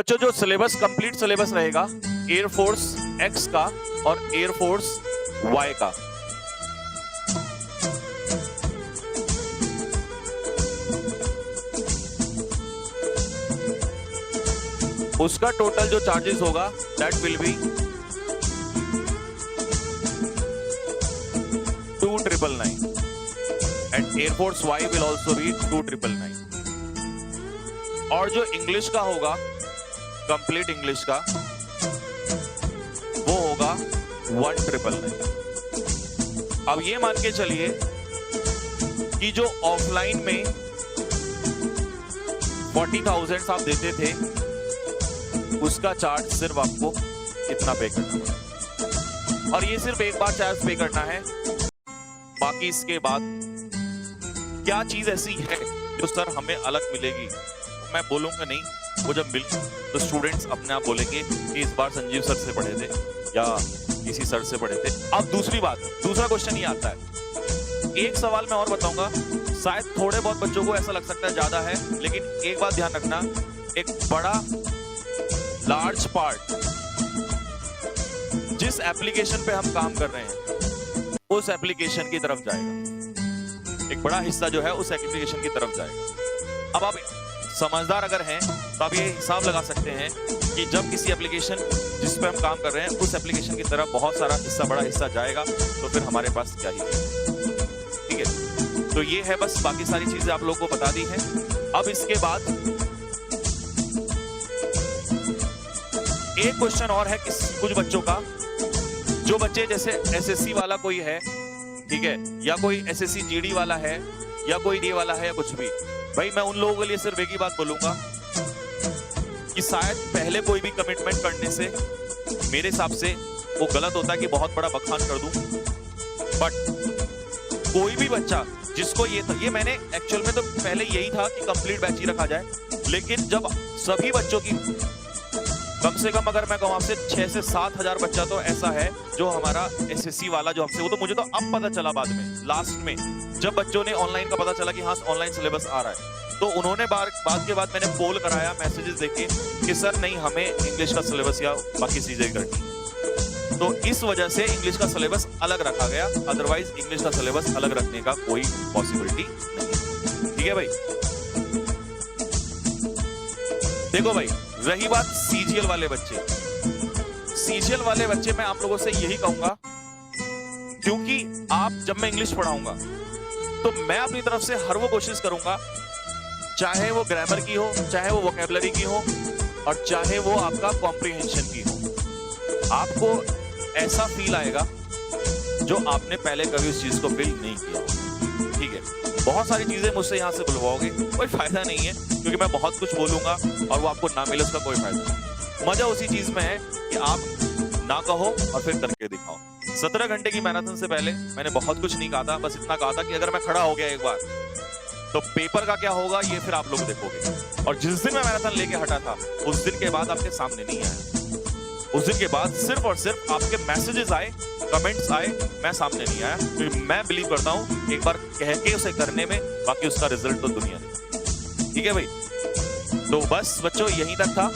बच्चों जो syllabus complete syllabus रहेगा एयरफोर्स एक्स का और एयरफोर्स वाई का, उसका टोटल जो चार्जेस होगा that will be 2,999 and air force Y will also be 2,999। और जो इंग्लिश का होगा कंप्लीट इंग्लिश का वो होगा 1,999। अब ये मान के चलिए कि जो ऑफलाइन में 40,000 आप देते थे उसका चार्ज सिर्फ आपको इतना पे करना है, और ये सिर्फ एक बार चार्ज पे करना है। बाकी इसके बाद क्या चीज ऐसी है जो सर हमें अलग मिलेगी, मैं बोलूंगा नहीं, वो जब मिल तो स्टूडेंट्स अपने आप बोलेंगे कि इस बार संजीव सर से पढ़े थे या किसी सर से पढ़े थे। अब दूसरी बात, दूसरा क्वेश्चन ये आता है, एक सवाल मैं और बताऊंगा, शायद थोड़े बहुत बच्चों को ऐसा लग सकता है ज्यादा है, लेकिन एक बात ध्यान रखना, एक बड़ा लार्ज पार्ट जिस एप्लीकेशन पे हम काम कर रहे हैं उस एप्लीकेशन की तरफ जाएगा, एक बड़ा हिस्सा जो है उस एप्लीकेशन की तरफ जाएगा। अब आप समझदार अगर हैं तो आप ये हिसाब लगा सकते हैं कि जब किसी एप्लीकेशन जिस पे हम काम कर रहे हैं उस एप्लीकेशन की तरफ बहुत सारा हिस्सा, बड़ा हिस्सा जाएगा तो फिर हमारे पास क्या ही है। ठीक है, तो ये है बस, बाकी सारी चीजें आप लोगों को बता दी हैं। अब इसके बाद एक क्वेश्चन और है कुछ बच्चों का, जो बच्चे जैसे एसएससी वाला कोई है, ठीक है, या कोई एसएससी जीडी वाला है या कोई डी वाला है या कुछ भी, भाई मैं उन लोगों के लिए सिर्फ एक ही बात बोलूंगा कि शायद पहले कोई भी कमिटमेंट करने से मेरे हिसाब से वो गलत होता है कि बहुत बड़ा बखान कर दूं, बट कोई भी बच्चा जिसको ये मैंने एक्चुअल में तो पहले यही था कि कंप्लीट बैच ही रखा जाए, लेकिन जब सभी बच्चों की कम से कम अगर मैं कहूं आपसे 6 से 7 हजार बच्चा तो ऐसा है जो हमारा एसएससी वाला जो हमसे, वो तो मुझे तो अब पता चला बाद में, लास्ट में जब बच्चों ने ऑनलाइन का पता चला कि हाँ ऑनलाइन सिलेबस आ रहा है, तो उन्होंने बाद के बाद मैंने पोल कराया, मैसेजेस देखे कि सर नहीं हमें इंग्लिश का सिलेबस या बाकी चीजें करनी है, तो इस वजह से इंग्लिश का सिलेबस अलग रखा गया, अदरवाइज इंग्लिश का सिलेबस अलग रखने का कोई पॉसिबिलिटी नहीं। ठीक है भाई, देखो भाई, रही बात सीजीएल वाले बच्चे, सीजीएल वाले बच्चे मैं आप लोगों से यही कहूंगा, क्योंकि आप जब मैं इंग्लिश पढ़ाऊंगा तो मैं अपनी तरफ से हर वो कोशिश करूंगा, चाहे वो ग्रामर की हो, चाहे वो वोकैबुलरी की हो, और चाहे वो आपका कॉम्प्रिहेंशन की हो, आपको ऐसा फील आएगा जो आपने पहले कभी उस चीज को फील नहीं किया। ठीक है, बहुत सारी चीजें मुझसे यहां से बुलवाओगे, कोई फायदा नहीं है, क्योंकि मैं बहुत कुछ बोलूंगा और वो आपको ना मिले उसका कोई फायदा नहीं। मजा उसी चीज में है कि आप ना कहो और फिर करके दिखाओ। 17 घंटे की मैराथन से पहले मैंने बहुत कुछ नहीं कहा था, बस इतना कहा था कि अगर मैं खड़ा हो गया एक बार तो पेपर का क्या होगा ये फिर आप लोग देखोगे। और जिस दिन मैं मैराथन लेके हटा था उस दिन के बाद आपके सामने नहीं आया, उस दिन के बाद सिर्फ और सिर्फ आपके मैसेजेस आए, कमेंट्स आए, मैं सामने नहीं आया, क्योंकि मैं बिलीव करता हूं एक बार कह के उसे करने में, बाकी उसका रिजल्ट तो दुनिया नहीं। ठीक है भाई, तो बस बच्चों यहीं तक था।